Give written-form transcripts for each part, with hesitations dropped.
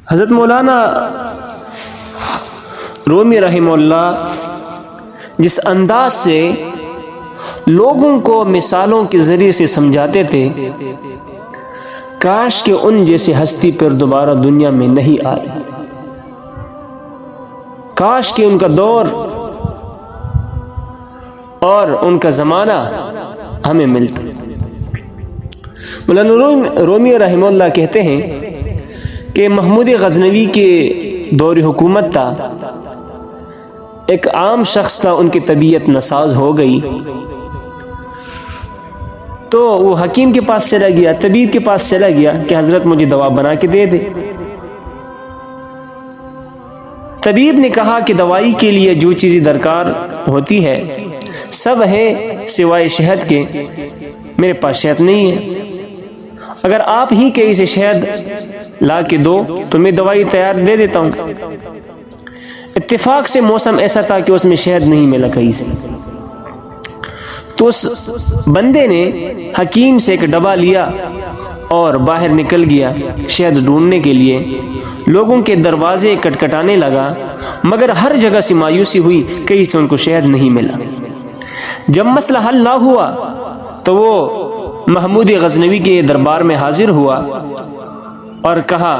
حضرت مولانا رومی رحمہ اللہ جس انداز سے لوگوں کو مثالوں کے ذریعے سے سمجھاتے تھے، کاش کہ ان جیسے ہستی پھر دوبارہ دنیا میں نہیں آئے، کاش کہ ان کا دور اور ان کا زمانہ ہمیں ملتا۔ مولانا رومی رحمہ اللہ کہتے ہیں کہ محمود غزنوی کے دور حکومت تھا، ایک عام شخص تھا، ان کی طبیعت ناساز ہو گئی تو وہ حکیم کے پاس چلا گیا، طبیب کے پاس چلا گیا کہ حضرت مجھے دوا بنا کے دے دے۔ طبیب نے کہا کہ دوائی کے لیے جو چیزیں درکار ہوتی ہے سب ہے سوائے شہد کے، میرے پاس شہد نہیں ہے، اگر آپ ہی کہیں سے شہد لا کے دو تو میں دوائی تیار دے دیتا ہوں۔ اتفاق سے موسم ایسا تھا کہ اس میں شہد نہیں ملا کہیں سے، تو اس بندے نے حکیم سے ایک ڈبہ لیا اور باہر نکل گیا شہد ڈھونڈنے کے لیے۔ لوگوں کے دروازے کٹکھٹانے لگا، مگر ہر جگہ سے مایوسی ہوئی، کہیں سے ان کو شہد نہیں ملا۔ جب مسئلہ حل نہ ہوا تو وہ محمود غزنوی کے دربار میں حاضر ہوا اور کہا،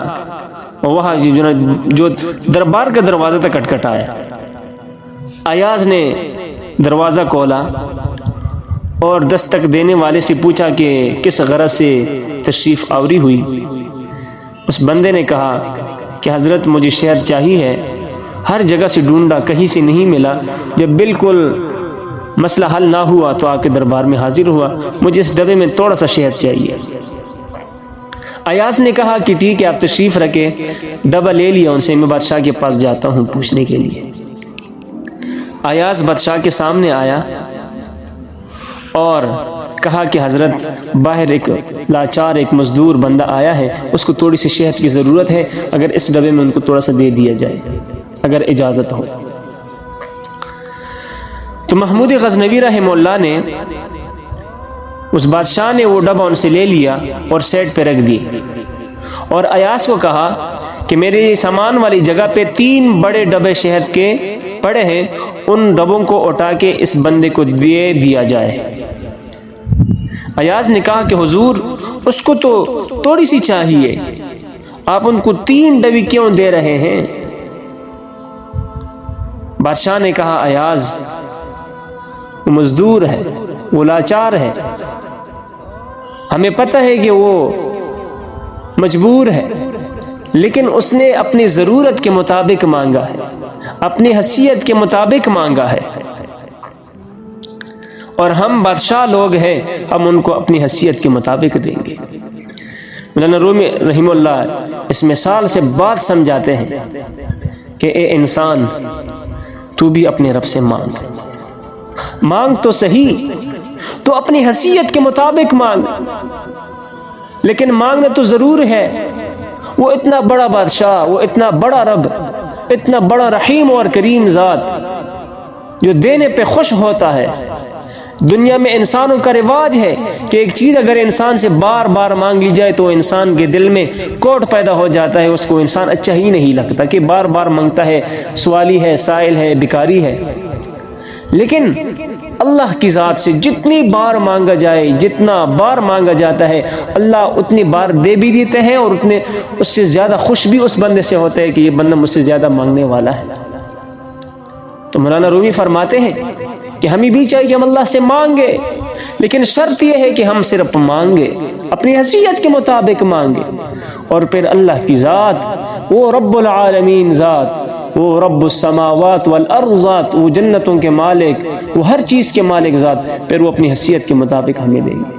وہاں جو دربار کا دروازہ تھا کٹکھٹایا۔ ایاز نے دروازہ کھولا اور دستک دینے والے سے پوچھا کہ کس غرض سے تشریف آوری ہوئی۔ اس بندے نے کہا کہ حضرت مجھے شہد چاہیے، ہر جگہ سے ڈھونڈا کہیں سے نہیں ملا، جب بالکل مسئلہ حل نہ ہوا تو آپ کے دربار میں حاضر ہوا، مجھے اس ڈبے میں تھوڑا سا شہد چاہیے۔ ایاز نے کہا کہ ٹھیک ہے، آپ تشریف رکھے، ڈبہ لے لیا ان سے، میں بادشاہ کے پاس جاتا ہوں پوچھنے کے لیے۔ ایاز بادشاہ کے سامنے آیا اور کہا کہ حضرت باہر ایک لاچار ایک مزدور بندہ آیا ہے، اس کو تھوڑی سی شہد کی ضرورت ہے، اگر اس ڈبے میں ان کو تھوڑا سا دے دیا جائے اگر اجازت ہو۔ تو محمود غزنوی رحمہ اللہ نے اس بادشاہ نے وہ ڈبہ ان سے لے لیا اور سیٹ پہ رکھ دی، اور ایاز کو کہا کہ میرے سامان والی جگہ پہ 3 بڑے ڈبے شہد کے پڑے ہیں، ان ڈبوں کو اٹھا کے اس بندے کو دے دیا جائے۔ ایاز نے کہا کہ حضور اس کو تو تھوڑی سی چاہیے، آپ ان کو 3 ڈبے کیوں دے رہے ہیں؟ بادشاہ نے کہا ایاز وہ مزدور ہے، وہ لاچار ہے، ہمیں پتہ ہے کہ وہ مجبور ہے، لیکن اس نے اپنی ضرورت کے مطابق مانگا ہے، اپنی حیثیت کے مطابق مانگا ہے، اور ہم بادشاہ لوگ ہیں، ہم ان کو اپنی حیثیت کے مطابق دیں گے۔ مولانا رومی رحمہ اللہ اس مثال سے بات سمجھاتے ہیں کہ اے انسان، تو بھی اپنے رب سے مانگ تو صحیح، تو اپنی حیثیت کے مطابق مانگ، لیکن مانگنا تو ضرور ہے۔ وہ اتنا بڑا بادشاہ، وہ اتنا بڑا رب، اتنا بڑا رحیم اور کریم ذات جو دینے پہ خوش ہوتا ہے۔ دنیا میں انسانوں کا رواج ہے کہ ایک چیز اگر انسان سے بار بار مانگ لی جائے تو انسان کے دل میں کوڑ پیدا ہو جاتا ہے، اس کو انسان اچھا ہی نہیں لگتا کہ بار بار مانگتا ہے، سوالی ہے، سائل ہے، بھکاری ہے۔ لیکن اللہ کی ذات سے جتنی بار مانگا جائے، جتنا بار مانگا جاتا ہے، اللہ اتنی بار دے بھی دیتے ہیں، اور اتنے اس سے زیادہ خوش بھی اس بندے سے ہوتا ہے کہ یہ بندہ مجھ سے زیادہ مانگنے والا ہے۔ تو مولانا رومی فرماتے ہیں کہ ہمیں بھی چاہیے کہ ہم اللہ سے مانگے، لیکن شرط یہ ہے کہ ہم صرف مانگے، اپنی حیثیت کے مطابق مانگے، اور پھر اللہ کی ذات، وہ رب العالمین ذات، وہ رب السماوات والارض ذات، وہ جنتوں کے مالک، وہ ہر چیز کے مالک ذات، پھر وہ اپنی حیثیت کے مطابق ہمیں دیں گے۔